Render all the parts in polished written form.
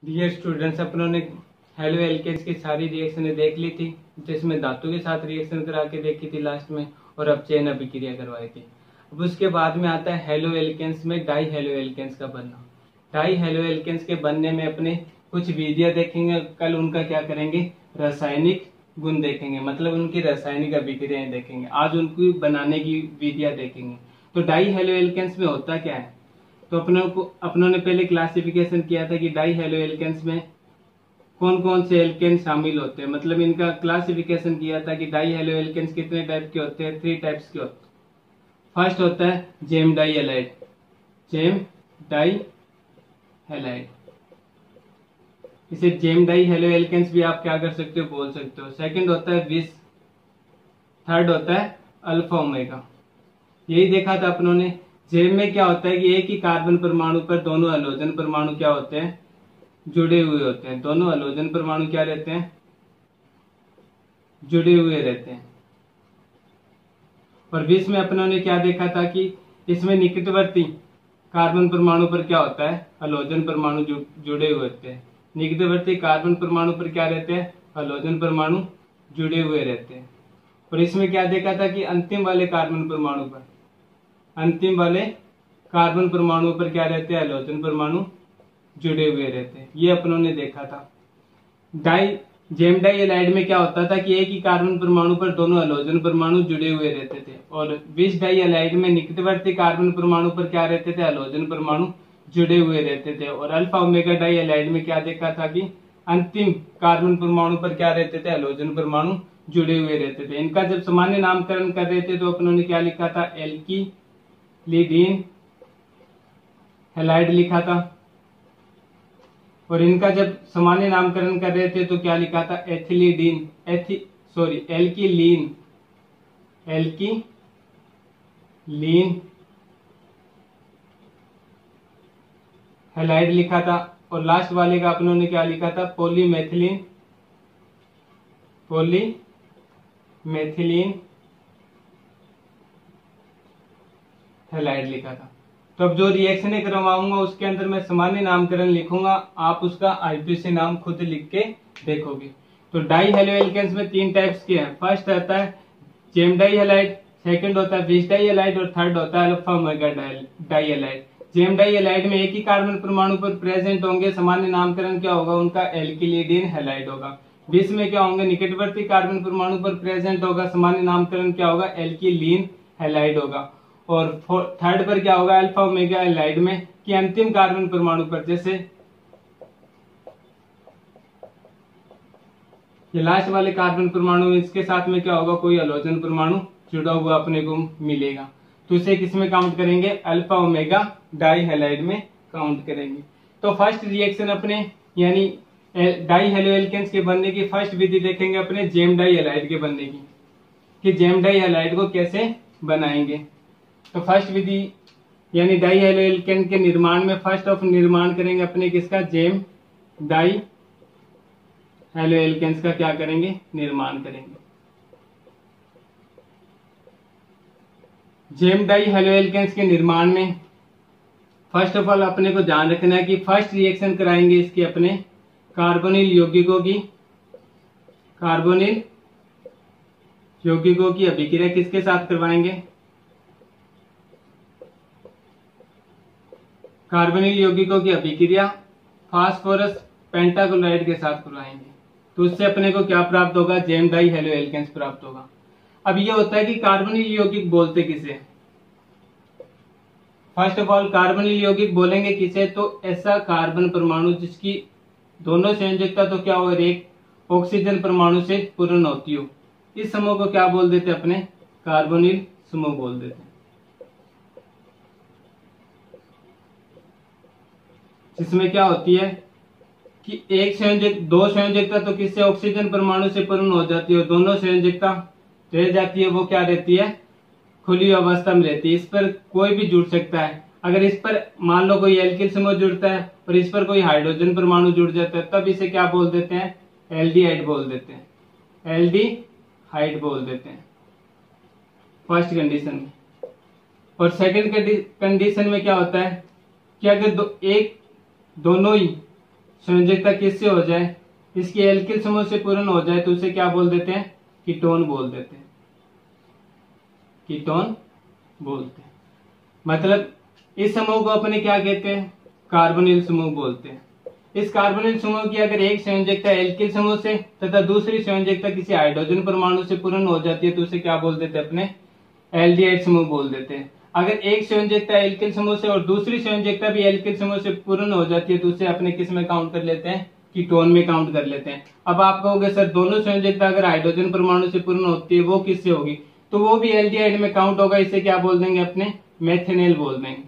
Dear students, अपनों ने hello alkanes की सारी रिएक्शनें देख ली थी, जिसमें धातु के साथ रिएक्शन करा के देखी थी लास्ट में, और अब चेन अभिक्रिया करवाई थी। अब उसके बाद में आता है हेलो एल्केन्स में डाई हेलो एल्केन्स का बनना। डाई हेलो एल्केन्स के बनने में अपने कुछ विधियां देखेंगे। कल उनका क्या करेंगे, रासायनिक गुण देखेंगे, मतलब उनकी रासायनिक अभिक्रियाएं देखेंगे। आज उनकी बनाने की विधियां देखेंगे। तो डाई हेलो एल्केन्स में होता क्या है, तो अपनों ने पहले क्लासिफिकेशन किया था कि डाई हेलो एल्केन्स में कौन कौन से एल्केन शामिल होते हैं। मतलब इनका क्लासिफिकेशन किया था कि डाई हेलो एल्केन्स कितने टाइप के होते हैं, 3 टाइप्स के होते हैं। फर्स्ट होता है gem di halide. Gem di halide, इसे जेम डाई हेलो एल्केन्स भी आप क्या कर सकते हो, बोल सकते हो। सेकंड होता है विस। थर्ड होता है अल्फा ओमेगा। यही देखा था अपनों ने। जेम में क्या होता है कि एक ही कार्बन परमाणु पर दोनों हैलोजन परमाणु क्या होते हैं, जुड़े हुए होते हैं। दोनों हैलोजन परमाणु क्या रहते हैं, जुड़े हुए रहते हैं। और विष में अपनों ने क्या देखा था कि इसमें निकटवर्ती कार्बन परमाणु पर क्या होता है, हैलोजन परमाणु जुड़े हुए होते हैं। निकटवर्ती कार्बन परमाणु पर क्या रहते हैं, हैलोजन परमाणु जुड़े हुए रहते हैं। और इसमें क्या देखा था कि अंतिम वाले कार्बन परमाणु पर क्या रहते हैं, हैलोजन परमाणु जुड़े हुए रहते हैं। ये अपनों ने देखा था। जेम डाई हैलाइड में क्या होता था कि एक ही कार्बन परमाणु पर दोनों हैलोजन परमाणु जुड़े हुए रहते थे। और विष डाई हैलाइड में निकटवर्ती कार्बन परमाणु पर क्या रहते थे, हैलोजन परमाणु जुड़े हुए रहते थे। और अल्फा ओमेगा डाई हैलाइड में क्या देखा था कि अंतिम कार्बन परमाणु पर क्या रहते थे, हैलोजन परमाणु जुड़े हुए रहते थे। इनका जब सामान्य नामकरण कर रहे थे तो अपनों ने क्या लिखा था, एल्किलिडीन हैलाइड लिखा था। और इनका जब सामान्य नामकरण कर रहे थे तो क्या लिखा था, एल्कीलीन हैलाइड लिखा था। और लास्ट वाले का अपनों ने क्या लिखा था, पॉलीमेथिलीन हैलाइड लिखा था। तो अब जो रिएक्शनें करवाऊंगा उसके अंदर मैं सामान्य नामकरण लिखूंगा, आप उसका आईपीसी नाम खुद लिख के देखोगे। तो डाई हेलो एल्केन्स में 3 टाइप्स के हैं। फर्स्ट आता है जेम डाई हैलाइड, सेकंड होता है विष डाई हैलाइड, और थर्ड होता है alpha omega di halide. Gem di halide में एक ही कार्बन परमाणु पर प्रेजेंट होंगे, सामान्य नामकरण क्या होगा उनका, एल्किलिडीन हैलाइड होगा। विष में क्या होंगे, निकटवर्ती कार्बन परमाणु पर प्रेजेंट होगा, सामान्य नामकरण क्या होगा, एल्किलीन हैलाइड होगा। और थर्ड पर क्या होगा, अल्फा ओमेगा हैलाइड में कि अंतिम कार्बन परमाणु पर, जैसे ये लास्ट वाले कार्बन परमाणु, इसके साथ में क्या होगा, कोई हैलोजन परमाणु जुड़ा हुआ अपने को मिलेगा। तो इसे किसमें काउंट करेंगे, अल्फा ओमेगा डाई हैलाइड में काउंट करेंगे। तो फर्स्ट रिएक्शन अपने यानी डाई हेलो एल्केन्स के बनने की फर्स्ट विधि देखेंगे अपने जेम डाई हैलाइड के बनने की, कि जेम डाई हैलाइड को कैसे बनाएंगे। तो फर्स्ट विधि यानी डाई हेलो एल्केन के निर्माण में फर्स्ट ऑफ निर्माण करेंगे अपने किसका, जेम डाई हेलो एल्केन्स का क्या करेंगे, निर्माण करेंगे। जेम डाई हेलो एल्केन्स के निर्माण में फर्स्ट ऑफ ऑल अपने को ध्यान रखना है कि फर्स्ट रिएक्शन कराएंगे इसके अपने कार्बोनिल यौगिकों की अभिक्रिया किसके साथ करवाएंगे, कार्बोनिल यौगिकों की अभिक्रिया फास्फोरस पेंटाक्लोराइड के साथ करवाएंगे। तो उससे अपने को क्या प्राप्त होगा, जेम डाई हेलो एल्केन्स प्राप्त होगा। अब ये होता है कि कार्बोनिल यौगिक बोलते किसे, फर्स्ट ऑफ ऑल कार्बोनिल यौगिक बोलेंगे किसे, तो ऐसा कार्बन परमाणु जिसकी दोनों संयोजकता तो क्या हो, एक ऑक्सीजन परमाणु से पूर्ण होती हो, इस समूह को क्या बोल देते अपने, कार्बोनिल समूह बोल देते हैं। जिसमें क्या होती है कि दो संयोजकता तो किससे, ऑक्सीजन परमाणु से पूर्ण हो जाती है, और दोनों संयोजकता रह जाती है, वो क्या रहती है, खुली अवस्था में रहती है। इस पर कोई भी जुड़ सकता है। अगर इस पर मान लो कोई एल्किल समूह जुड़ता है और इस पर कोई हाइड्रोजन परमाणु जुड़ जाता है, तब इसे क्या बोल देते हैं, एल्डिहाइड बोल देते हैं, फर्स्ट कंडीशन में। और सेकंड कंडीशन में क्या होता है कि अगर दोनों ही संयोजकता किससे हो जाए, इसकी एल्किल समूह से पूर्ण हो जाए तो उसे क्या बोल देते हैं, कीटोन बोल देते हैं, कीटोन बोलते हैं। मतलब इस समूह को अपने क्या कहते हैं, कार्बोनिल समूह बोलते हैं। इस कार्बोनिल समूह की अगर एक संयोजकता एल्किल समूह से तथा दूसरी संयोजकता किसी हाइड्रोजन परमाणु से पूर्ण हो जाती है तो उसे क्या बोल देते हैं, अपने एल्डिहाइड समूह बोल देते हैं। अगर एक संयोजकता एल्किल समूह से और दूसरी संयोजकता भी एल्किल समूह से पूर्ण हो जाती है तो उसे अपने किस में काउंट कर लेते हैं, कीटोन में काउंट कर लेते हैं। अब आप कहोगे सर दोनों संयोजकता अगर हाइड्रोजन परमाणु से पूर्ण होती है वो किससे होगी, तो वो भी एल्डिहाइड में काउंट होगा, इसे क्या बोल देंगे, अपने मेथेनेल बोल देंगे,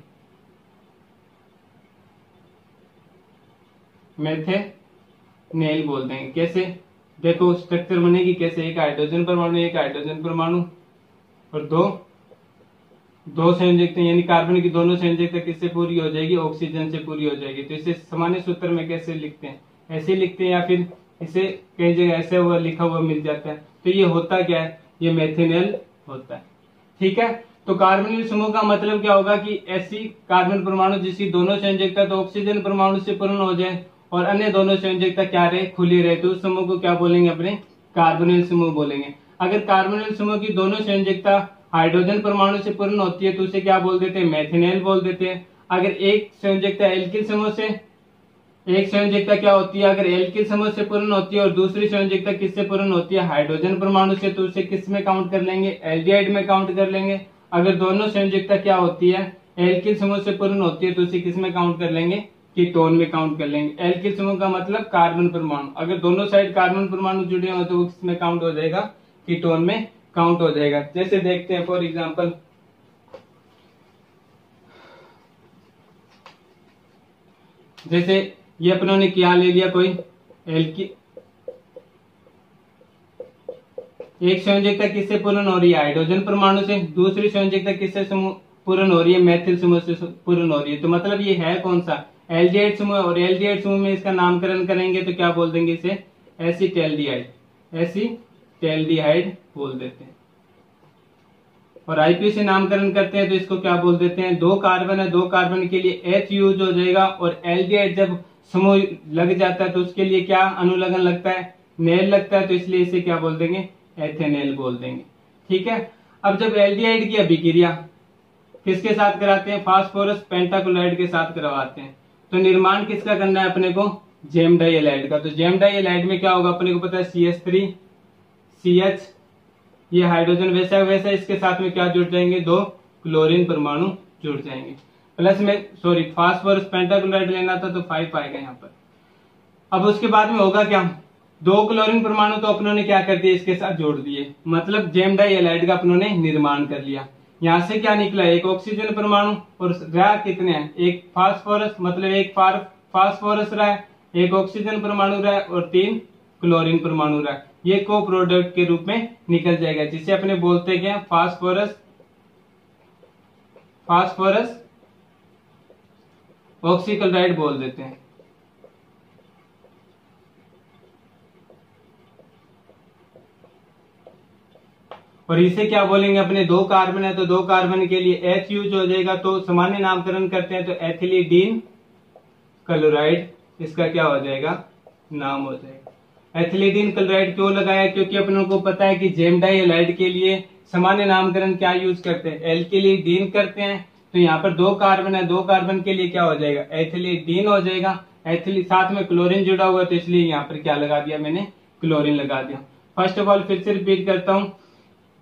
मेथेनेल बोल देंगे। कैसे, देखो स्ट्रक्चर बनेगी कैसे, एक हाइड्रोजन परमाणु और दो संयोजकता यानी कार्बन की दोनों संयोजकता किससे पूरी हो जाएगी, ऑक्सीजन से पूरी हो जाएगी। तो इसे सामान्य सूत्र में कैसे लिखते हैं, ऐसे लिखते हैं या फिर इसे कई जगह ऐसे हुआ लिखा हुआ मिल जाता है। तो ये होता क्या है, ये मेथेनेल होता है। ठीक है, तो कार्बोनिल समूह का मतलब क्या होगा कि ऐसी कार्बन परमाणु जिसकी दोनों संयोजकता तो ऑक्सीजन परमाणु से पूर्ण हो जाए और अन्य दोनों संयोजकता क्या रहे, खुली रहे, तो उस समूह को क्या बोलेंगे, अपने कार्बोनिल समूह बोलेंगे। अगर कार्बोनिल समूह की दोनों संयोजकता हाइड्रोजन परमाणु से पूर्ण होती है तो उसे क्या बोल देते हैं, मेथेनेल बोल देते हैं। अगर एक संयोजकता एल्किल समूह से, एक संयोजकता क्या होती है, अगर एल्किल समूह से पूर्ण होती है और दूसरी संयोजकता किससे पूर्ण होती है, हाइड्रोजन परमाणु से, तो उसे किस में काउंट कर लेंगे, एल्डिहाइड में काउंट कर लेंगे। अगर दोनों संयोजकता क्या होती है, एल्किल समूह से पूर्ण होती है तो उसे किस में काउंट कर लेंगे, कीटोन में काउंट कर लेंगे। एल्किल समूह का मतलब कार्बन परमाणु, अगर दोनों साइड कार्बन परमाणु जुड़े हो तो किसमें काउंट हो जाएगा, कीटोन में काउंट हो जाएगा। जैसे देखते हैं फॉर एग्जांपल, जैसे ये अपनों ने क्या ले लिया, कोई एक संयोजकता किससे पूर्ण हो रही है, हाइड्रोजन परमाणु से, दूसरी संयोजकता किससे पूर्ण हो रही है, मेथिल समूह से पूर्ण हो रही है। तो मतलब ये है कौन सा, एल्डिहाइड समूह, और एल्डिहाइड समूह में इसका नामकरण करेंगे तो क्या बोल देंगे, इसे एसिटैल्डिहाइड, एसिटैल्डिहाइड बोल देते हैं। और आईपी से नामकरण करते हैं तो इसको क्या बोल देते हैं, दो कार्बन है, दो कार्बन के लिए H यूज हो जाएगा, और एल्डिहाइड जब समूह लग जाता है तो उसके लिए क्या अनुलग्न लगता है, नेल लगता है, तो इसलिए इसे क्या बोल देंगे, एथेनेल बोल देंगे। ठीक है, अब जब एल्डिहाइड की अभिक्रिया किसके साथ कराते हैं, फास्फोरस पेंटाक्लोराइड के साथ करवाते हैं, तो निर्माण किसका करना है अपने को, जेम डाइहैलाइड का। तो जेम डाइहैलाइड में क्या होगा अपने को पता है, CH3 CH, ये हाइड्रोजन वैसा वैसा, इसके साथ में क्या जुड़ जाएंगे, दो क्लोरीन परमाणु जुड़ जाएंगे, प्लस में सॉरी फास्फोरस पेंटाक्लोराइड लेना था तो 5 आएगा यहाँ पर। अब उसके बाद में होगा क्या, दो क्लोरीन परमाणु तो अपनों ने क्या कर दिए, इसके साथ जोड़ दिए, मतलब जेम डाइहैलाइड का अपनों ने निर्माण कर लिया। यहाँ से क्या निकला, एक ऑक्सीजन परमाणु, और रहा कितने हैं, एक फास्फोरस, मतलब एक फास्फोरस रहा है, एक ऑक्सीजन परमाणु रहा है और 3 क्लोरीन परमाणु रहा है। ये को प्रोडक्ट के रूप में निकल जाएगा, जिसे अपने बोलते हैं फास्फोरस ऑक्सीक्लोराइड बोल देते हैं। और इसे क्या बोलेंगे, अपने दो कार्बन है तो दो कार्बन के लिए H यूज हो जाएगा, तो सामान्य नामकरण करते हैं तो एथिलीडीन क्लोराइड इसका क्या हो जाएगा, नाम हो जाएगा। एथिलीडीन क्लोराइड क्यों लगाया, क्योंकि अपनों को पता है कि जेम डाइहैलाइड के लिए सामान्य नामकरण क्या यूज करते हैं, एल्किलीडीन करते हैं। तो यहाँ पर दो कार्बन है, दो कार्बन के लिए क्या हो जाएगा, एथिलीडीन हो जाएगा। एथिली साथ में क्लोरीन जुड़ा हुआ है तो इसलिए यहाँ पर क्या लगा दिया मैंने, क्लोरीन लगा दिया। फर्स्ट ऑफ ऑल फिर से रिपीट करता हूँ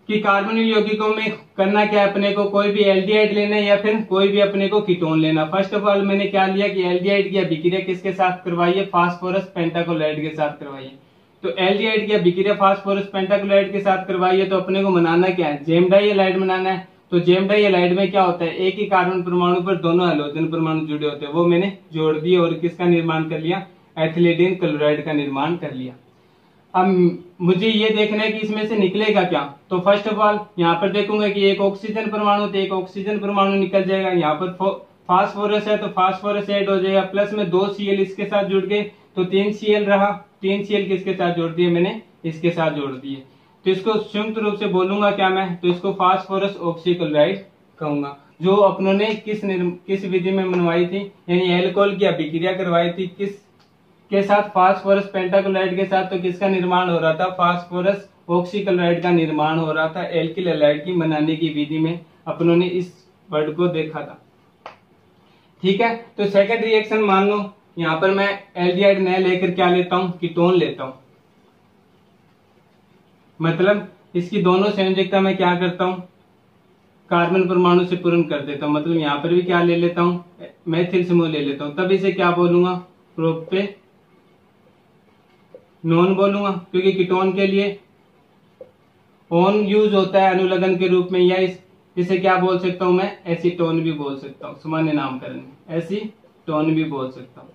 कि कार्बोनिल यौगिकों में करना क्या है, अपने को कोई भी एल्डिहाइड लेना है या फिर कोई भी अपने को कीटोन लेना। फर्स्ट ऑफ ऑल मैंने क्या लिया कि एल्डिहाइड की अभिक्रिया किसके साथ करवाई है, फास्फोरस पेंटाक्लोराइड के साथ करवाई है। तो एल्डिहाइड की अभिक्रिया फास्फोरस पेंटाक्लोराइड के साथ करवाई है तो अपने को बनाना क्या है, जेम डाइहैलाइड बनाना है। तो जेम डाइहैलाइड में क्या होता है, एक ही कार्बन परमाणु पर दोनों हैलोजन परमाणु जुड़े होते हैं, वो मैंने जोड़ दिए और किसका निर्माण कर लिया, एथिलीडीन क्लोराइड का निर्माण कर लिया। अब मुझे ये देखना है कि इसमें से निकलेगा क्या। तो फर्स्ट ऑफ ऑल यहाँ पर देखूंगा कि एक ऑक्सीजन परमाणु तो एक ऑक्सीजन परमाणु निकल जाएगा, यहाँ पर फास्फोरस है तो फास्फोरस ऐड हो जाएगा, प्लस में 2 Cl इसके साथ जुड़ गए तो 3 Cl रहा, 3 Cl किसके साथ जोड़ दिए मैंने, इसके साथ जोड़ दिए। तो इसको संयुक्त रूप से बोलूंगा क्या मैं, तो इसको फास्फोरस ऑक्सीक्लोराइड कहूंगा, जो अपनों ने किस विधि में बनवाई थी, यानी एल्कोहल की अभिक्रिया करवाई थी, किस के साथ फास्फोरस पेंटाक्लोराइड के साथ तो किसका निर्माण हो रहा था, फास्फोरस ऑक्सीक्लोराइड का निर्माण हो रहा था। एल्किल हैलाइड की बनाने की विधि में अपनों ने इस वर्ड को देखा था। ठीक है, तो सेकंड रिएक्शन मान लो यहां पर मैं एल्डिहाइड न लेकर क्या लेता हूं, कीटोन लेता हूं। मतलब इसकी दोनों संयोजकता में क्या करता हूं, कार्बन परमाणु से पूर्ण कर देता हूं। मतलब यहां पर भी क्या ले लेता हूं, मेथिल समूह ले लेता हूं। तब इसे क्या बोलूंगा, प्रोपेनॉन बोलूंगा, क्योंकि कीटोन के लिए ओन यूज होता है अनुलग्न के रूप में, या इसे क्या बोल सकता हूं मैं, एसीटोन भी बोल सकता हूं, सामान्य नामकरण में एसीटोन भी बोल सकता हूं।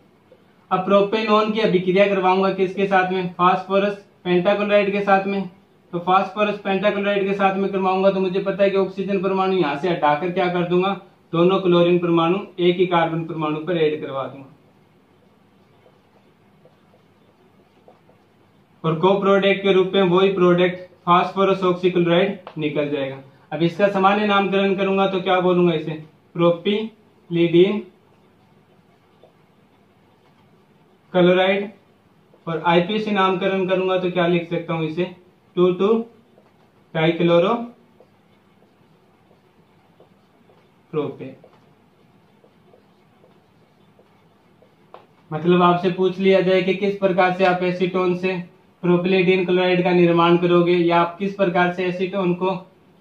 अब प्रोपेनॉन की अभिक्रिया करवाऊंगा किसके साथ में, फास्फोरस पेंटाक्लोराइड के साथ में। तो फास्फोरस पेंटाक्लोराइड के साथ में करवाऊंगा तो मुझे पता है कि ऑक्सीजन परमाणु यहां से हटाकर क्या कर दूंगा, दोनों क्लोरीन परमाणु एक ही कार्बन परमाणु पर ऐड करवा दूंगा और को प्रोडक्ट के रूप में वही प्रोडक्ट फास्फोरस ऑक्सीक्लोराइड निकल जाएगा। अब इसका सामान्य नामकरण करूंगा तो क्या बोलूंगा, इसे प्रोपिलीडीन क्लोराइड, और आईपीसी नामकरण करूंगा तो क्या लिख सकता हूं, इसे 2,2-डाइक्लोरो प्रोपेन। मतलब आपसे पूछ लिया जाए कि किस प्रकार से आप एसीटोन से प्रोपिलीडीन क्लोराइड का निर्माण करोगे, या आप किस प्रकार से एसीटोन को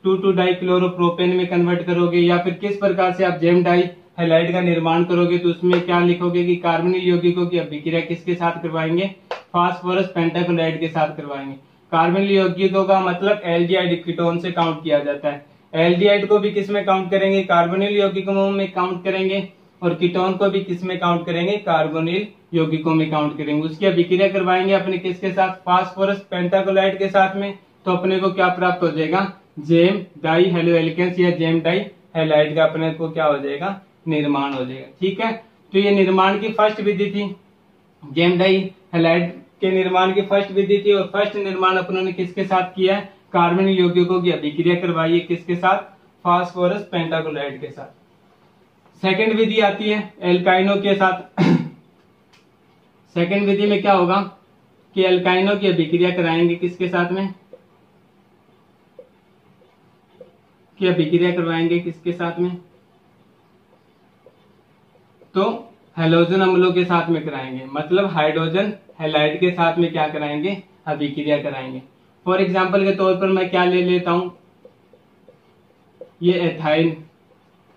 2,2-डाइक्लोरोप्रोपेन में कन्वर्ट करोगे, या फिर किस प्रकार से आप जेम डाई हैलाइड का निर्माण करोगे, तो उसमें क्या लिखोगे कि कार्बनिल यौगिकों की अभिक्रिया किसके साथ करवाएंगे, फास्फोरस पेंटाक्लोराइड के साथ करवाएंगे। कार्बनिल यौगिकों का मतलब एल्डिहाइड कीटोन से काउंट किया जाता है। एल्डिहाइड को भी किस में काउंट करेंगे, कार्बनिल यौगिकों में काउंट करेंगे, और कीटोन को भी किस में काउंट करेंगे, कार्बोनिल यौगिकों में काउंट करेंगे। उसकी अभिक्रिया करवाएंगे अपने किसके साथ, फास्फोरस पेंटाक्लोराइड के साथ में। तो अपने को क्या प्राप्त हो जाएगा, जेम डाई हेलोएल्केन्स या जेम डाई हैलाइड का अपने को क्या हो जाएगा, निर्माण हो जाएगा। ठीक है, तो ये निर्माण की फर्स्ट विधि थी, जेम डाई हैलाइड के निर्माण की फर्स्ट विधि थी। और फर्स्ट निर्माण अपनों ने किसके साथ किया है, कार्बनिल यौगिकों की अभिक्रिया करवाई है किसके साथ, फास्फोरस पेंटाक्लोराइड के साथ। सेकंड विधि आती है एल्काइनो के साथ। सेकंड विधि में क्या होगा कि एल्काइनो की अभिक्रिया कराएंगे किसके साथ में, की अभिक्रिया करवाएंगे किसके साथ में, तो हैलोजन अम्लों के साथ में कराएंगे। मतलब हाइड्रोजन हैलाइड के साथ में क्या कराएंगे, अभिक्रिया कराएंगे। फॉर एग्जाम्पल के तौर पर मैं क्या ले लेता हूं, ये एथाइन,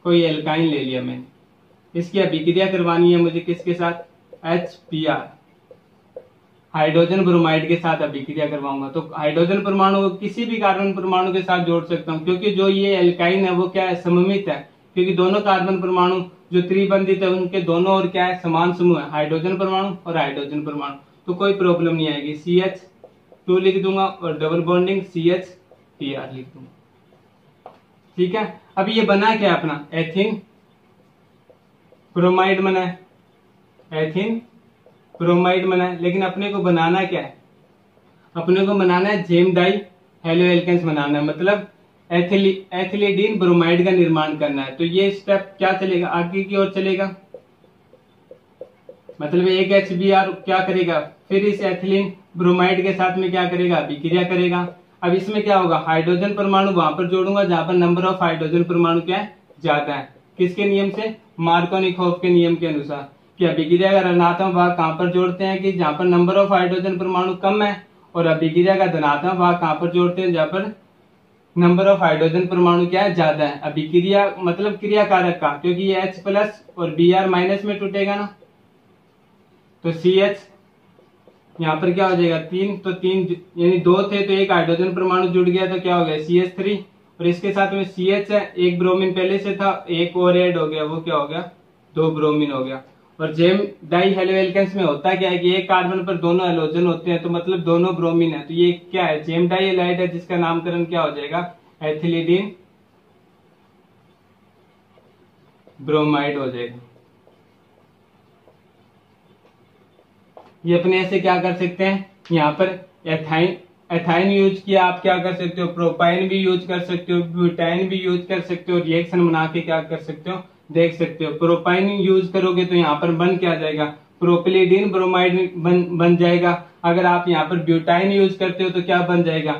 कोई एल्काइन ले लिया मैंने, इसकी अभिक्रिया करवानी है मुझे किसके साथ, HBr, हाइड्रोजन ब्रोमाइड के साथ अभिक्रिया करवाऊंगा। तो हाइड्रोजन परमाणु को किसी भी कार्बन परमाणु के साथ जोड़ सकता हूं, क्योंकि जो ये एल्काइन है वो क्या है, सममित है, क्योंकि दोनों कार्बन परमाणु जो त्रिबंधित है उनके दोनों और क्या है, समान समूह है, हाइड्रोजन परमाणु और हाइड्रोजन परमाणु। तो कोई प्रॉब्लम नहीं आएगी, CH2 लिख दूंगा और डबल बॉन्डिंग CH3r लिख दूंगा। ठीक है, अब ये बना क्या अपना, एथिन ब्रोमाइड बना है, एथिन ब्रोमाइड बना है। लेकिन अपने को बनाना क्या है, अपने को बनाना है जेम डाई हेलोएल्केन्स बनाना है, मतलब एथिलीडीन ब्रोमाइड का निर्माण करना है। तो ये स्टेप क्या चलेगा, आगे की ओर चलेगा, मतलब एक HBr क्या करेगा, फिर इस एथिलीन ब्रोमाइड के साथ में क्या करेगा, अभिक्रिया करेगा। अब इसमें क्या होगा, हाइड्रोजन परमाणु वहां पर जोड़ूंगा जहां पर नंबर ऑफ हाइड्रोजन परमाणु क्या है, ज्यादा है। किसके नियम से, मार्कोनिकोव के नियम के अनुसार, कि अभिक्रिया का ऋणात्मक भाग कहां पर जोड़ते हैं, कि जहां पर नंबर ऑफ हाइड्रोजन परमाणु कम है, और अभिक्रिया का धनात्मक भाग कहां पर जोड़ते हैं, जहां पर नंबर ऑफ हाइड्रोजन परमाणु क्या है, ज्यादा है। अभिक्रिया मतलब क्रिया कारक का, क्योंकि ये H+ और Br- में टूटेगा ना, तो CH यहाँ पर क्या हो जाएगा, 3, तो 3 यानी 2 थे तो एक हाइड्रोजन परमाणु जुड़ गया तो क्या हो गया, CH3, और इसके साथ में CH है, एक ब्रोमीन पहले से था, एक और ऐड हो गया, वो क्या हो गया, 2 ब्रोमीन हो गया। और जेम डाई हेलोएल्केन्स में होता क्या है कि एक कार्बन पर दोनों हैलोजन होते हैं, तो मतलब दोनों ब्रोमीन है, तो ये क्या है, जेम डाई हैलाइड है, जिसका नामकरण क्या हो जाएगा, एथिलीडीन ब्रोमाइड हो जाएगा। ये अपने ऐसे क्या कर सकते हैं, यहाँ पर एथाइन यूज किया, आप क्या कर सकते हो, प्रोपाइन भी यूज कर सकते हो, ब्यूटाइन भी यूज कर सकते हो, रिएक्शन बना के क्या कर सकते हो, देख सकते हो। प्रोपाइन यूज करोगे तो यहाँ पर बन क्या जाएगा, प्रोपिलीडीन ब्रोमाइड बन जाएगा। अगर आप यहाँ पर ब्यूटाइन यूज करते हो तो क्या बन जाएगा,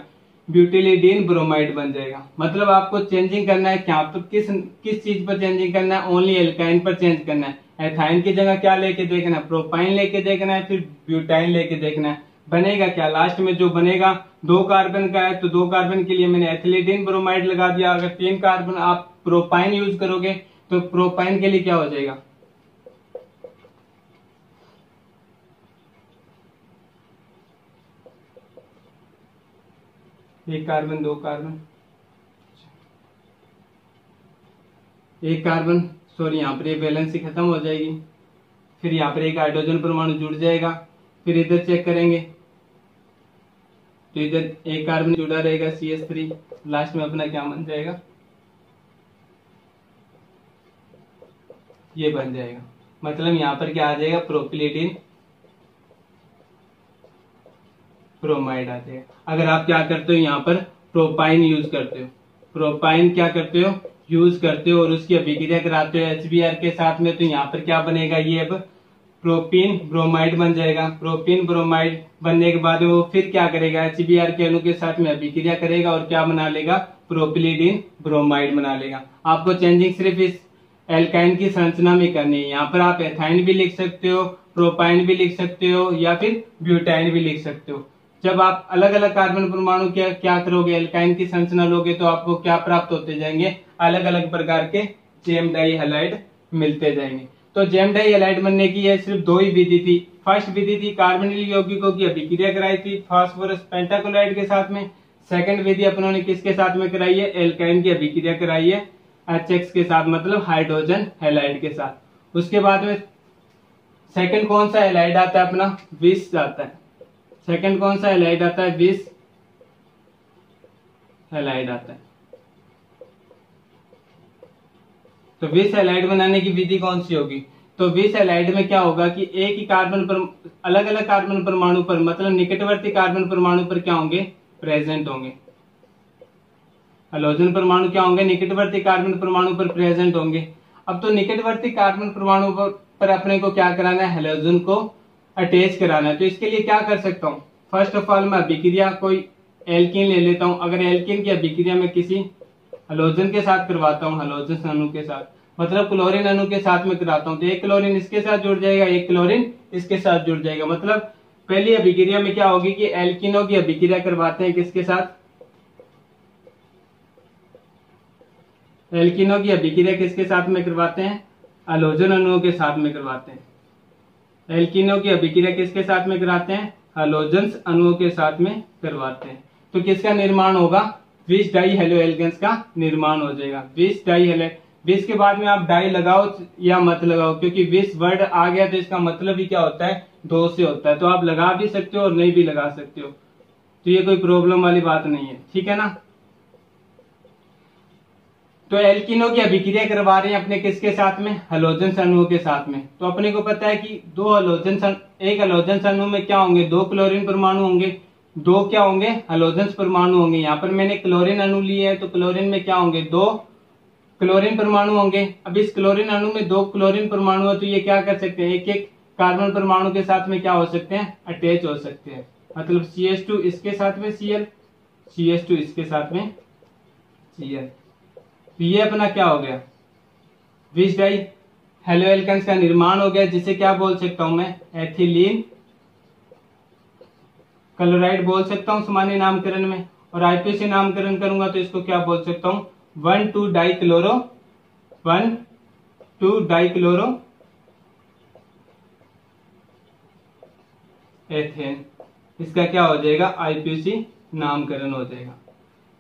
ब्यूटिलिडीन ब्रोमाइड बन जाएगा। मतलब आपको चेंजिंग करना है क्या पर, किस चीज पर चेंजिंग करना है, ओनली एल्काइन पर चेंज करना है। एथाइन की जगह क्या लेके देखना है, प्रोपाइन लेके देखना है, फिर ब्यूटाइन लेके देखना है। बनेगा क्या, लास्ट में जो बनेगा 2 कार्बन का है तो 2 कार्बन के लिए मैंने एथिलीडीन ब्रोमाइड लगा दिया। अगर 3 कार्बन आप प्रोपाइन यूज करोगे तो प्रोपाइन के लिए क्या हो जाएगा, एक कार्बन 2 कार्बन, एक कार्बन, सॉरी यहाँ पर ये बैलेंस खत्म हो जाएगी। फिर यहाँ पर एक हाइड्रोजन परमाणु जुड़ जाएगा। फिर इधर चेक करेंगे तो इधर एक कार्बन जुड़ा रहेगा CH3। लास्ट में अपना क्या बन जाएगा, ये बन जाएगा। मतलब यहाँ पर क्या आ जाएगा, प्रोपिलीडीन ब्रोमाइड आ जाएगा। अगर आप क्या करते हो, यहाँ पर प्रोपाइन यूज करते हो, प्रोपाइन क्या करते हो, यूज करते हो और उसकी अभिक्रिया कराते हो HBr के साथ में, तो यहाँ पर क्या बनेगा, ये अब प्रोपीन ब्रोमाइड बन जाएगा। प्रोपीन ब्रोमाइड बनने के बाद वो फिर क्या करेगा, HBr के अणु के साथ में अभिक्रिया करेगा और क्या बना लेगा, प्रोपिलीडीन ब्रोमाइड बना लेगा। आपको चेंजिंग सिर्फ इस एल्काइन की संरचना में करनी है। यहाँ पर आप एथाइन भी लिख सकते हो, प्रोपाइन भी लिख सकते हो या फिर ब्यूटाइन भी लिख सकते हो। जब आप अलग अलग कार्बन परमाणु क्या करोगे, एल्काइन की संरचना लोगे तो आपको क्या प्राप्त होते जाएंगे, अलग अलग प्रकार के जेम डाई हैलाइड मिलते जाएंगे। तो जेम डाई हैलाइड बनने की ये सिर्फ 2 ही विधि थी। फर्स्ट विधि थी कार्बोनिल यौगिकों की अभिक्रिया कराई थी फास्फोरस पेंटाक्लोराइड के साथ में। सेकंड विधि अपनों ने किसके साथ में कराई है, एल्काइन की अभिक्रिया कराई है HX के साथ, मतलब हाइड्रोजन हैलाइड के साथ। उसके बाद में सेकंड कौन सा हैलाइड आता है अपना, विष आता है। सेकंड कौन सा हैलाइड आता है, विष हैलाइड आता है। तो विष हैलाइड बनाने की विधि कौन सी होगी, तो विष हैलाइड में क्या होगा कि एक ही कार्बन पर अलग अलग कार्बन परमाणु पर, मतलब निकटवर्ती कार्बन परमाणु पर क्या होंगे, प्रेजेंट होंगे। हैलोजन परमाणु क्या होंगे, निकटवर्ती कार्बन परमाणु पर प्रेजेंट होंगे। अब तो निकटवर्ती कार्बन परमाणु पर अपने को क्या कराना है, हैलोजन को अटैच कराना है। तो इसके लिए क्या कर सकता हूँ, फर्स्ट ऑफ ऑल मैं अभिक्रिया कोई एल्कीन ले लेता हूँ। अगर एल्कीन की अभिक्रिया में किसी हैलोजन के साथ करवाता हूँ, हैलोजन अणु के साथ, मतलब क्लोरीन अणु के साथ में कराता हूँ, तो एक क्लोरीन इसके साथ जुड़ जाएगा, एक क्लोरीन इसके साथ जुड़ जाएगा। मतलब पहली अभिक्रिया में क्या होगी कि एल्कीनों की अभिक्रिया करवाते हैं किसके साथ, एल्कीनों की अभिक्रिया किसके साथ में करवाते हैं, हैलोजन अणुओं के साथ में करवाते हैं। एल्कीनों की अभिक्रिया किसके साथ में कराते हैं, हैलोजन अणुओं के साथ में करवाते हैं। तो किसका निर्माण होगा, विष डाई हेलो एल्केन्स का निर्माण हो जाएगा। विष डाई हेलो, विष के बाद में आप डाई लगाओ या मत लगाओ, क्योंकि विष वर्ड आ गया तो इसका मतलब ही क्या होता है, 2 से होता है। तो आप लगा भी सकते हो और नहीं भी लगा सकते हो, तो ये कोई प्रॉब्लम वाली बात नहीं है, ठीक है ना। तो एल्कीनों की अभिक्रिया करवा रहे हैं अपने किसके साथ में, हैलोजन अणुओं के साथ में। तो अपने को पता है कि एक हैलोजन अणु में क्या होंगे, 2 क्लोरीन परमाणु होंगे, 2 क्या होंगे, हैलोजन परमाणु होंगे। यहाँ पर मैंने क्लोरीन अणु लिए है तो क्लोरीन में क्या होंगे, 2 क्लोरीन परमाणु होंगे। अब इस क्लोरीन अणु में 2 क्लोरीन परमाणु है तो ये क्या कर सकते हैं, एक एक कार्बन परमाणु के साथ में क्या हो सकते हैं, अटैच हो सकते हैं। मतलब CH2 इसके साथ में Cl, CH2 इसके साथ में Cl। तो ये अपना क्या हो गया, विष डाई हेलो एल्केन्स का निर्माण हो गया, जिसे क्या बोल सकता हूं मैं, एथिलीन क्लोराइड बोल सकता हूं सामान्य नामकरण में। और आईपी से नामकरण करूंगा तो इसको क्या बोल सकता हूं, 1,2-डाइक्लोरो एथेन। इसका क्या हो जाएगा, IPC नामकरण हो जाएगा।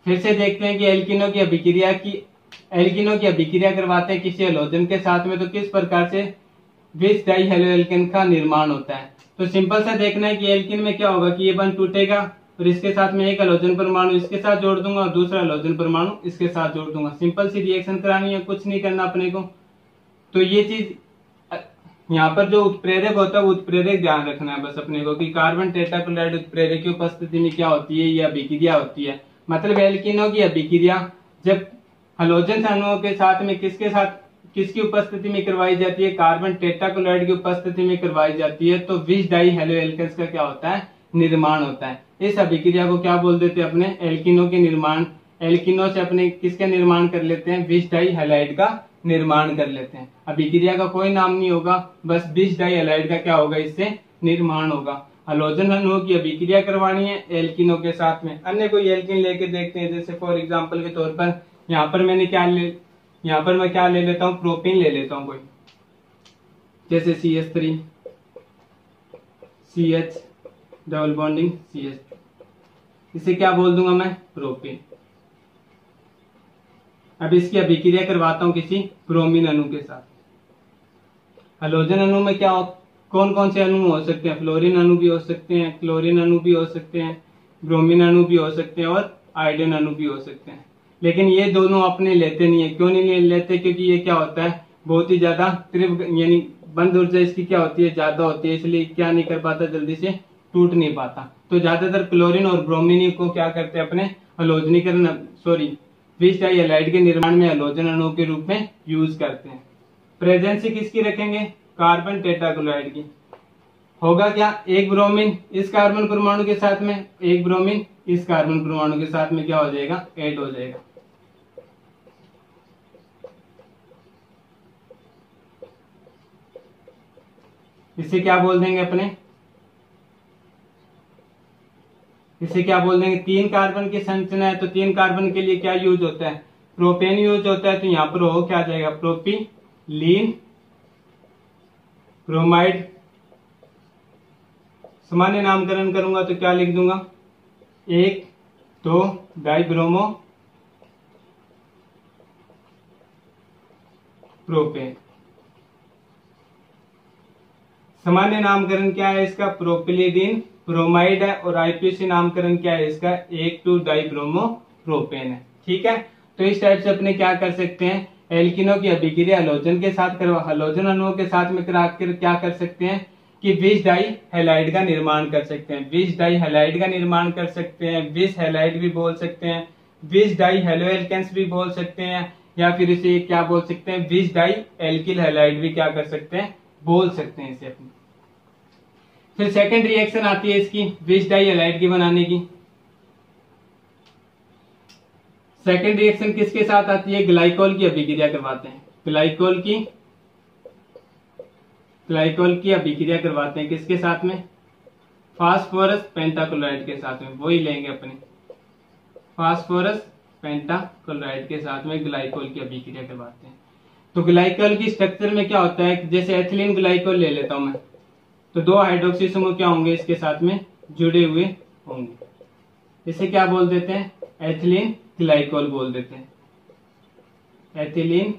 फिर से देखते हैं कि एल्कीनों की अभिक्रिया करवाते हैं किसी हैलोजन के साथ में, तो किस प्रकार से विष डाई हेलो एल्केन का निर्माण होता है। तो सिंपल सा देखना है कि एल्कीन में क्या होगा कि ये बंध टूटेगा और इसके साथ में एक हैलोजन परमाणु इसके साथ जोड़ दूंगा और दूसरा हैलोजन परमाणु इसके साथ जोड़ दूंगा। सिंपल सी रिएक्शन करानी है, कुछ नहीं करना अपने को। तो ये चीज यहाँ पर जो उत्प्रेरक होता है, उत्प्रेरक ध्यान रखना है बस अपने को कि कार्बन टेट्राक्लोराइड उत्प्रेरक की उपस्थिति में क्या होती है, ये अभिक्रिया होती है। मतलब एल्कीनों की अभिक्रिया जब हैलोजन अणुओं के साथ में किसके साथ किसकी उपस्थिति में करवाई जाती है, कार्बन टेट्राक्लोराइड की उपस्थिति में करवाई जाती है, तो 20 डाई हेलो एल्केन्स का क्या होता है, निर्माण होता है। इस अभिक्रिया को क्या बोल देते हैं अपने, एल्किनो के निर्माण। एल्किनो से अपने किसका निर्माण कर लेते हैं, 20 डाई हैलाइड का निर्माण कर लेते हैं। अभिक्रिया का कोई नाम नहीं होगा, बस 20 डाई हैलाइड का क्या होगा, इससे निर्माण होगा। हैलोजन अणुओं की अभिक्रिया करवानी है एल्किनो के साथ में। अन्य कोई एल्किन लेके देखते हैं, जैसे फॉर एग्जांपल के तौर पर यहाँ पर मैं क्या ले लेता हूँ, प्रोपीन ले लेता हूँ कोई, जैसे CH3 CH double bonding CH, इसे क्या बोल दूंगा मैं, प्रोपीन। अब इसकी अभिक्रिया करवाता हूं किसी ब्रोमीन अणु के साथ। हैलोजन अणु में क्या कौन कौन से अणु हो सकते हैं, फ्लोरीन अणु भी हो सकते हैं, क्लोरीन अणु भी हो सकते हैं, ब्रोमीन अणु भी हो सकते हैं और आयोडीन अणु भी हो सकते हैं। लेकिन ये दोनों अपने लेते नहीं है। क्यों नहीं लेते, क्योंकि ये क्या होता है, बहुत ही ज्यादा तीव्र, यानी बंद ऊर्जा इसकी क्या होती है, ज्यादा होती है, इसलिए क्या नहीं कर पाता, जल्दी से टूट नहीं पाता। तो ज्यादातर क्लोरीन और ब्रोमीन को क्या करते हैं, अपने हैलोजनीकरण 20 डाई हैलाइड के निर्माण में हैलोजन अणु के रूप में यूज करते हैं। प्रेजेंसी किसकी रखेंगे, कार्बन टेट्राक्लोराइड की। होगा क्या, एक ब्रोमीन इस कार्बन परमाणु के साथ में, एक ब्रोमीन इस कार्बन परमाणु के साथ में क्या हो जाएगा, ऐड हो जाएगा। इसे क्या बोल देंगे अपने, इसे क्या बोल देंगे, 3 कार्बन की संरचना है, तो 3 कार्बन के लिए क्या यूज होता है, प्रोपेन यूज होता है। तो यहाँ पर हो क्या आ जाएगा, प्रोपिलीन ब्रोमाइड। सामान्य नामकरण करूंगा तो क्या लिख दूंगा, 1 2 डाइब्रोमो प्रोपेन। सामान्य नामकरण क्या है इसका, प्रोपिलीडीन ब्रोमाइड है, और आईपीसी नामकरण क्या है इसका, 1,2 डाइब्रोमो प्रोपेन है। ठीक है, तो इस टाइप से अपने क्या कर सकते हैं, एल्किनो की अभिक्रिया हैलोजन के साथ हैलोजन अणुओं के साथ में करा कर क्या कर सकते हैं कि 20 डाई हैलाइड का निर्माण कर सकते हैं। 20 डाई हैलाइड का निर्माण कर सकते हैं, 20 हैलाइड भी बोल सकते हैं, 20 डाई हेलो एल्केन्स भी बोल सकते हैं, या फिर इसे क्या बोल सकते हैं, 20 डाई एल्किल हैलाइड भी क्या कर सकते हैं, बोल सकते हैं इसे अपने। फिर सेकंड रिएक्शन आती है इसकी 20 डाई हैलाइड की बनाने की। सेकंड रिएक्शन किसके साथ आती है, ग्लाइकोल की अभिक्रिया करवाते हैं। ग्लाइकोल की अभिक्रिया करवाते हैं किसके साथ में, फास्फोरस पेंटाक्लोराइड के साथ में। वही लेंगे अपने फास्फोरस पेंटाक्लोराइड के साथ में ग्लाइकोल की अभिक्रिया करवाते हैं। तो ग्लाइकोल की स्ट्रक्चर में क्या होता है, जैसे एथिलीन ग्लाइकोल ले लेता हूं मैं, तो 2 हाइड्रोक्सी समूह क्या होंगे इसके साथ में जुड़े हुए होंगे। इसे क्या बोल देते हैं, एथिलीन ग्लाइकोल बोल देते हैं, एथिलीन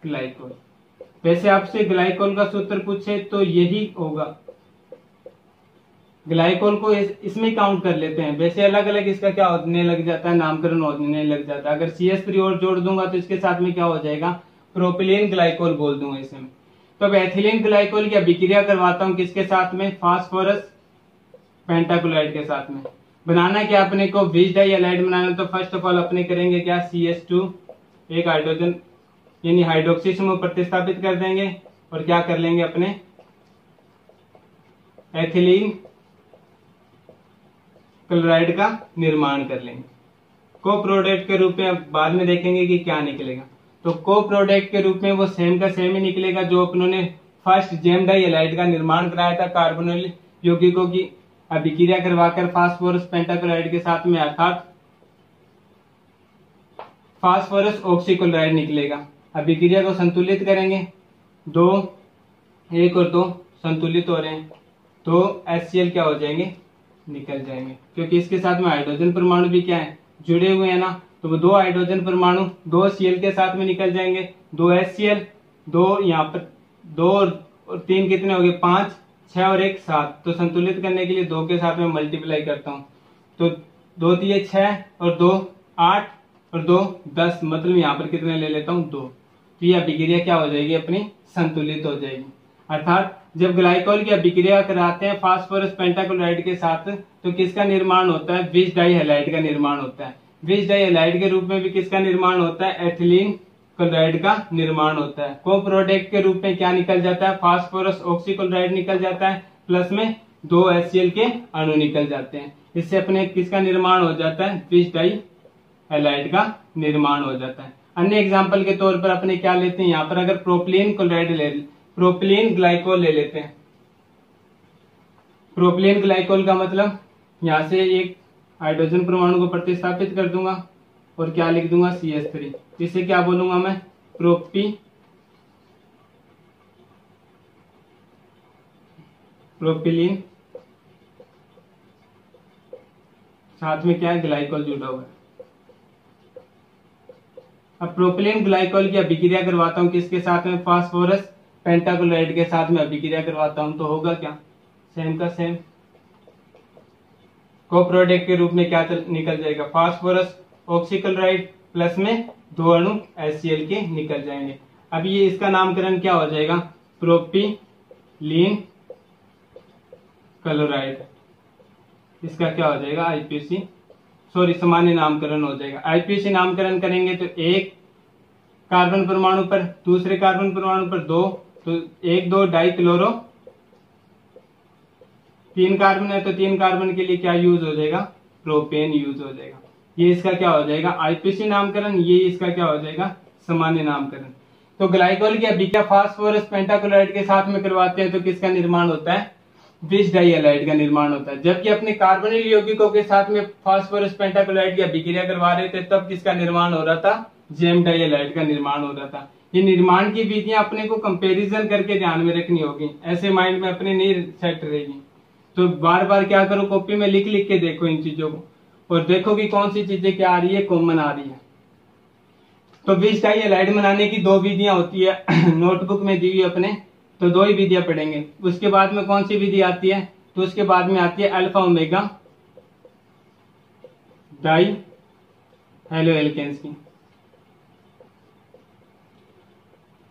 ग्लाइकोल। वैसे आपसे ग्लाइकोल का सूत्र पूछे तो यही होगा, ग्लाइकोल को इसमें काउंट कर लेते हैं। वैसे अलग अलग इसका क्या होने लग जाता है, नामकरण होने लग जाता है। अगर CH3 और जोड़ दूंगा तो इसके साथ में क्या हो जाएगा, प्रोपिलीन ग्लाइकोल बोल दूंगा इसे। तो अब एथिलीन ग्लाइकोल की अभिक्रिया करवाता हूं किसके साथ में, फास्फोरस पेंटाक्लोराइड के साथ में। बनाना क्या अपने को, 20 डाई हैलाइड बनाना, तो फर्स्ट ऑफ ऑल अपने करेंगे क्या, CH2 एक हाइड्रोजन यानी हाइड्रोक्सी समूह प्रतिस्थापित कर देंगे, और क्या कर लेंगे अपने एथिलीन क्लोराइड का निर्माण कर लेंगे। को प्रोडक्ट के रूप में बाद में देखेंगे कि क्या निकलेगा। तो को प्रोडक्ट के रूप में वो सेम का सेम ही निकलेगा जो अपनों ने फर्स्ट जेम डाई हैलाइड का निर्माण कराया था कार्बोनिल यौगिकों की अभिक्रिया करवाकर फास्फोरस पेंटाक्लोराइड के साथ में, अर्थात फास्फोरस ऑक्सीक्लोराइड निकलेगा। अभिक्रिया को संतुलित करेंगे, 2 1 और 2 संतुलित हो रहे हैं, तो HCl क्या हो जाएंगे, निकल जाएंगे, क्योंकि इसके साथ में हाइड्रोजन परमाणु भी क्या है, जुड़े हुए हैं ना। तो वो 2 हाइड्रोजन परमाणु 2 Cl के साथ में निकल जाएंगे, 2 HCl, 2 यहाँ पर 2 और 3 कितने हो गए, 5 6 और 1 7। तो संतुलित करने के लिए 2 के साथ में मल्टीप्लाई करता हूँ, तो 2 3 6 और 2 8 और 2 10, मतलब यहाँ पर कितने ले लेता हूँ, 2। तो ये अभिक्रिया क्या हो जाएगी अपनी, संतुलित हो जाएगी। अर्थात जब ग्लाइकोल की अभिक्रिया कराते हैं फास्फोरस पेंटाक्लोराइड के साथ, तो किसका निर्माण होता है, 20 डाई हैलाइड का निर्माण होता है। 20 डाई हैलाइड के रूप में भी किसका निर्माण होता है, एथिलीन क्लोराइड का निर्माण होता है। को प्रोडक्ट के रूप में क्या निकल जाता है, फास्फोरस ऑक्सीक्लोराइड निकल जाता है, प्लस में 2 HCl के अणु निकल जाते हैं। इससे अपने किसका निर्माण हो जाता है, फिश डाई हैलाइड का निर्माण हो जाता है। अन्य एग्जांपल के तौर पर अपने क्या लेते हैं, यहाँ पर अगर प्रोपिलीन क्लोराइड प्रोपिलीन ग्लाइकोल ले लेते हैं। प्रोपिलीन ग्लाइकोल का मतलब यहाँ से एक हाइड्रोजन परमाणु को प्रतिस्थापित कर दूंगा और क्या लिख दूंगा, CH3। इसे क्या बोलूंगा मैं, प्रोपिलीन, साथ में क्या है, ग्लाइकोल जुड़ा हुआ है। अब प्रोपिलीन ग्लाइकोल की अभिक्रिया करवाता हूं किसके साथ में, फास्फोरस पेंटाक्लोराइड के साथ में अभिक्रिया करवाता हूं, तो होगा क्या, सेम का सेम। को प्रोडक्ट के रूप में क्या निकल जाएगा, फास्फोरस ऑक्सीक्लोराइड प्लस में 2 अणु HCl के निकल जाएंगे। अब ये इसका नामकरण क्या हो जाएगा, प्रोपिलीन क्लोराइड। इसका क्या हो जाएगा, IPC, सामान्य नामकरण हो जाएगा। IPC नामकरण करेंगे तो एक कार्बन परमाणु पर, दूसरे कार्बन परमाणु पर 2, तो 1 2 डाई क्लोरो, 3 कार्बन है तो 3 कार्बन के लिए क्या यूज हो जाएगा, प्रोपेन यूज हो जाएगा। ये इसका क्या हो जाएगा, IPC नामकरण, ये इसका क्या हो जाएगा, सामान्य नामकरण। तो ग्लाइकोल की अभिक्रिया फास्फोरस पेंटाक्लोराइड के साथ में करवाते हैं तो किसका निर्माण होता है, फिश डाई हैलाइड का निर्माण होता है। जबकि अपने कार्बोनिल यौगिकों के साथ में फास्फोरस पेंटाक्लोराइड की अभिक्रिया करवा रहे थे तब किसका निर्माण हो रहा था, जेम डाई हैलाइड का निर्माण हो रहा था। ये निर्माण की विधियां अपने को कंपैरिजन करके ध्यान में रखनी होगी, ऐसे माइंड में अपने नहीं सेट रहेगी। तो बार बार क्या करो, कॉपी में लिख लिख के देखो इन चीजों को और देखो कि कौन सी चीजें क्या आ रही है, कॉमन आ रही है। तो फिश डाई हैलाइड बनाने की 2 विधियां होती है नोटबुक में दी हुई अपने, तो 2 ही विधियां पढ़ेंगे। उसके बाद में कौन सी विधि आती है, तो उसके बाद में आती है alpha omega di halo alkanes की।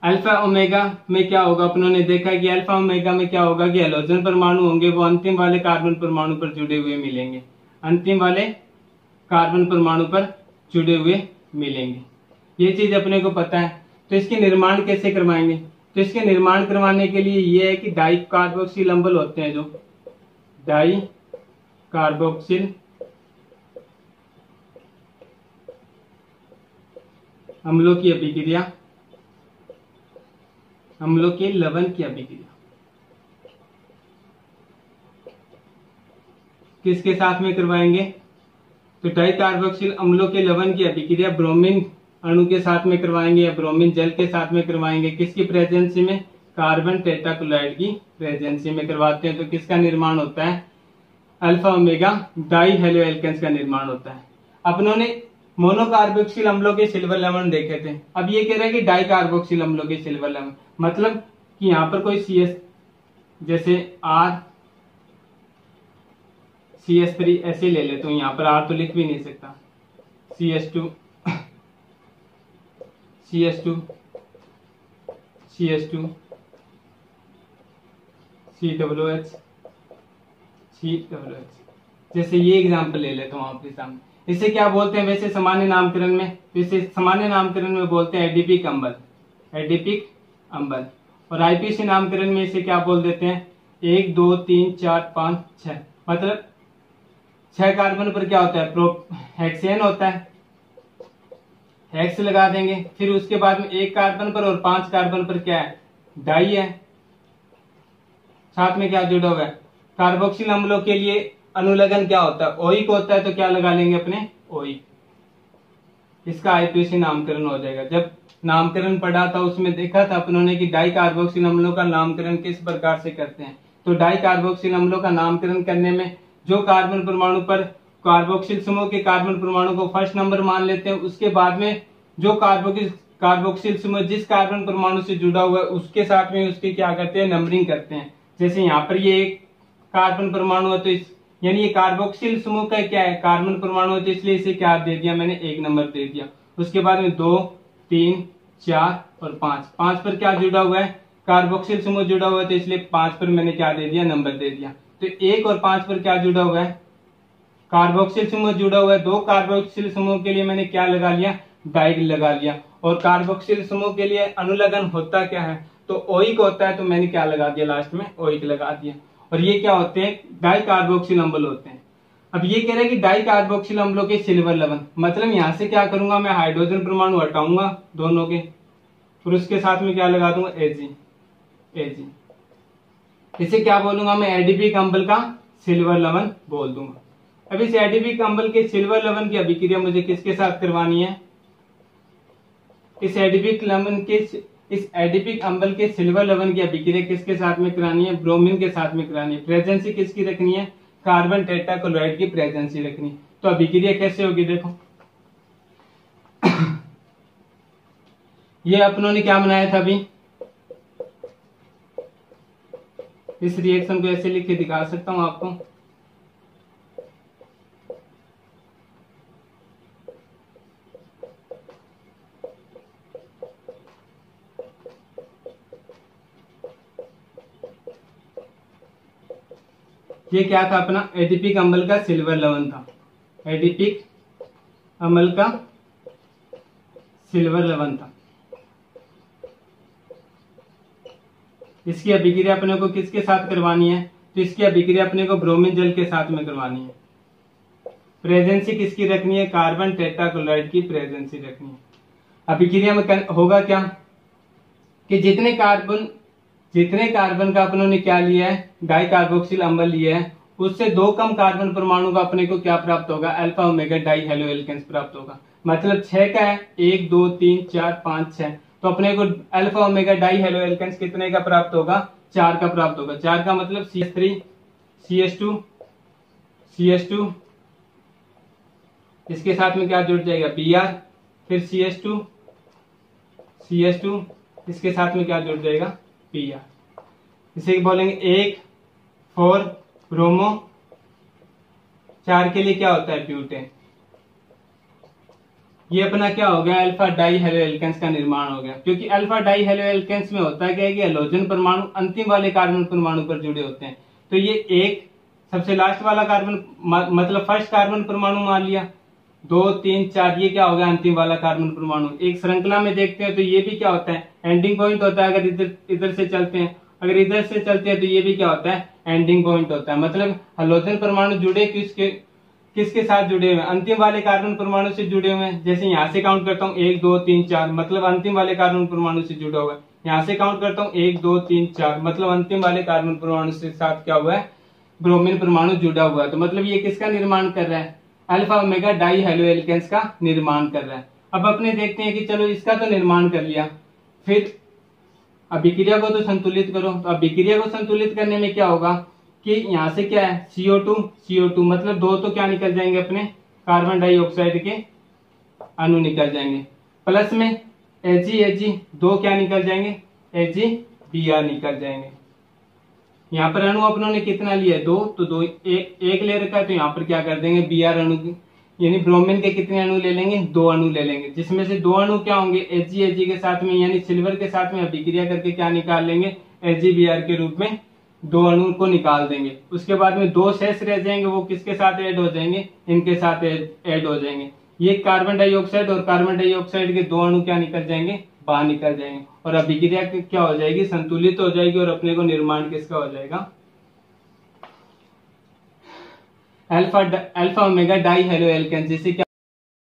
अल्फा ओमेगा में क्या होगा, अपनों ने देखा कि अल्फा ओमेगा में क्या होगा कि हैलोजन परमाणु होंगे वो अंतिम वाले कार्बन परमाणु पर जुड़े हुए मिलेंगे, अंतिम वाले कार्बन परमाणु पर जुड़े हुए मिलेंगे। ये चीज अपने को पता है। तो इसके निर्माण कैसे करवाएंगे, तो इसके निर्माण करवाने के लिए ये है कि डाई कार्बोक्सिल अम्ल होते हैं, जो डाई कार्बोक्सिल अम्लों की अभिक्रिया, अम्लों के लवण की अभिक्रिया किसके साथ में करवाएंगे, तो डाई कार्बोक्सिल अम्लों के लवण की अभिक्रिया ब्रोमीन अणु के साथ में करवाएंगे या ब्रोमीन जल के साथ में करवाएंगे। किसकी प्रेजेंसी में, कार्बन टेट्राक्लोराइड की प्रेजेंसी में करवाते हैं। तो किसका निर्माण होता है, alpha omega di halo alkanes का निर्माण होता है। अपनों ने मोनोकार्बोक्सिल अम्लों के सिल्वर लवण देखे थे, अब ये कह रहे हैं कि डाई कार्बोक्सिल अम्लों के सिल्वर लवण, मतलब कि यहाँ पर कोई CS जैसे CH3 ऐसे ले लेते हूँ, यहाँ पर R तो लिख भी नहीं सकता, CH2 COOH जैसे ये एग्जांपल ले लेता हूँ आपके सामने। इसे क्या बोलते हैं वैसे सामान्य नामकरण में, इसे सामान्य नामकरण में बोलते हैं एडिपिक अम्ल, और IPC नामकरण में इसे क्या बोल देते हैं, 1 2 3 4 5 6, मतलब 6 कार्बन पर क्या होता है, हेक्सेन होता है, हेक्स लगा देंगे। फिर उसके बाद में 1 कार्बन पर और 5 कार्बन पर क्या है, डाई है, साथ में क्या जुड़ा हुआ है, कार्बोक्सिल अम्लों के लिए अनुलग्न क्या होता है, ओइक होता है, तो क्या लगा लेंगे अपने, ओइक। इसका IPC नामकरण हो जाएगा। जब नामकरण पढ़ा था उसमें देखा था अपनों ने कि डाई कार्बोक्सिल अम्लों का नामकरण किस प्रकार से करते हैं। तो डाई कार्बोक्सिल अम्लों का नामकरण करने में जो कार्बन परमाणु पर कार्बोक्सिल समूह के कार्बन परमाणु को फर्स्ट नंबर मान लेते हैं, उसके बाद में जो कार्बोक्सिल समूह जिस कार्बन परमाणु से जुड़ा हुआ है उसके साथ में उसके क्या करते हैं, नंबरिंग करते हैं। जैसे यहाँ पर ये एक कार्बन परमाणु है, तो यानी ये कार्बोक्सिल समूह का क्या है, कार्बन परमाणु है, तो इसलिए इसे क्या दे दिया मैंने, 1 नंबर दे दिया। उसके बाद में 2 3 4 और 5 पर क्या जुड़ा हुआ है, कार्बोक्सिल समूह जुड़ा हुआ है, तो इसलिए 5 पर मैंने क्या दे दिया, नंबर दे दिया। तो 1 और 5 पर क्या जुड़ा हुआ है, कार्बोक्सिल समूह जुड़ा हुआ है। 2 कार्बोक्सिल समूह के लिए मैंने क्या लगा लिया, डाई लगा लिया। और कार्बोक्सिल समूह के लिए अनुलग्न होता क्या है, तो ओइक होता है, तो मैंने क्या लगा दिया लास्ट में, ओइक लगा दिया। और ये क्या होते हैं, डाई कार्बोक्सिल अम्ल होते हैं। अब ये कह रहे हैं कि डाई कार्बोक्सिल अम्लों के सिल्वर लवण, मतलब यहां से क्या करूंगा, मैं हाइड्रोजन परमाणु हटाऊंगा दोनों के, फिर उसके साथ में क्या लगा दूंगा, Ag। इसे क्या बोलूंगा मैं, एडिपिक अम्ल का सिल्वर लवण बोल दूंगा। अब इस एडिपिक अम्ल के सिल्वर लवण की अभिक्रिया मुझे किसके साथ करवानी है, इस एडिपिक अम्ल के सिल्वर लवण की अभिक्रिया किसके साथ में करानी है, ब्रोमीन के साथ में करानी है। प्रेजेंसी किसकी रखनी है, कार्बन टेट्राक्लोराइड की प्रेजेंसी रखनी। तो अभिक्रिया कैसे होगी, देखो ये अपनों ने क्या बनाया था अभी, इस रिएक्शन को ऐसे लिख के दिखा सकता हूं आपको। ये क्या था अपना, एडिपिक अम्ल का सिल्वर लवण था, एडिपिक अम्ल का सिल्वर लवण था। इसकी अभिक्रिया अपने को किसके साथ करवानी है, तो इसकी अभिक्रिया अपने को ब्रोमीन जल के साथ में करवानी है। प्रेजेंसी किसकी रखनी है, कार्बन टेट्राक्लोराइड की प्रेजेंसी रखनी है। अभिक्रिया में होगा क्या कि जितने कार्बन का अपनों ने क्या लिया है, डाई कार्बोक्सिल अम्ल लिया है, उससे 2 कम कार्बन परमाणु का अपने को क्या प्राप्त होगा, alpha omega di halo alkanes प्राप्त होगा। मतलब 6 का है, 1 2 3 4 5 6, तो अपने को alpha omega di halo alkanes कितने का प्राप्त होगा, 4 का प्राप्त होगा। 4 का मतलब CH3 CH2 इसके साथ में क्या जुड़ जाएगा, Br, फिर CH2 इसके साथ में क्या जुड़ जाएगा, Pr। इसे बोलेंगे 1 4 ब्रोमो, 4 के लिए क्या होता है, ब्यूटेन। ये अपना क्या हो गया, अल्फा डाई हेलो एल्केन्स का निर्माण हो गया। क्योंकि अल्फा डाई हेलो एल्केन्स में होता है क्या है कि हैलोजन परमाणु अंतिम वाले कार्बन परमाणु पर जुड़े होते हैं। तो ये एक सबसे लास्ट वाला कार्बन, मतलब फर्स्ट कार्बन परमाणु मान लिया, 2 3 4, ये क्या हो गया, अंतिम वाला कार्बन परमाणु। एक श्रृंखला में देखते हैं तो ये भी क्या होता है, एंडिंग पॉइंट होता है। अगर इधर से चलते हैं, अगर इधर से चलते हैं तो ये भी क्या होता है, एंडिंग पॉइंट होता है। मतलब हैलोजन परमाणु जुड़े किसके साथ जुड़े हुए हैं, अंतिम वाले कार्बन परमाणु से जुड़े हुए हैं। जैसे यहां से काउंट करता हूं 1 2 3 4, मतलब अंतिम वाले कार्बन परमाणु से जुड़ा हुआ है। यहां से काउंट करता हूं 1 2 3 4, मतलब अंतिम वाले कार्बन परमाणु से साथ क्या हुआ है, ब्रोमीन परमाणु जुड़ा हुआ है। तो मतलब ये किसका निर्माण कर रहा है, alpha omega di halo alkanes का निर्माण कर रहा है। अब अपने देखते हैं कि चलो इसका तो निर्माण कर लिया, फिर अभिक्रिया को तो संतुलित करो। तो अभिक्रिया को संतुलित करने में क्या होगा कि यहाँ से क्या है, CO2 मतलब 2 तो क्या निकल जाएंगे, अपने कार्बन डाइऑक्साइड के अणु निकल जाएंगे। प्लस में Ag 2 क्या निकल जाएंगे, AgBr निकल जाएंगे। यहाँ पर अणु अपनों ने कितना लिया है, 2, तो 2 एक ले रखा है, तो यहाँ पर क्या कर देंगे, Br अणु यानी ब्रोमीन के कितने अणु ले लेंगे, 2 अणु ले लेंगे। जिसमें से 2 अणु क्या होंगे, Ag के साथ में यानी सिल्वर के साथ में अभिक्रिया करके क्या निकाल लेंगे, AgBr के रूप में 2 अणु को निकाल देंगे। उसके बाद में 2 शेष रह जाएंगे, वो किसके साथ ऐड हो जाएंगे, इनके साथ ऐड हो जाएंगे। ये कार्बन डाइऑक्साइड और कार्बन डाइऑक्साइड के 2 अणु क्या निकल जाएंगे, बाहर निकल जाएंगे। और अभिक्रिया क्या हो जाएगी, संतुलित हो जाएगी। और अपने को निर्माण किसका हो जाएगा, alpha omega di halo alkane, जिसे क्या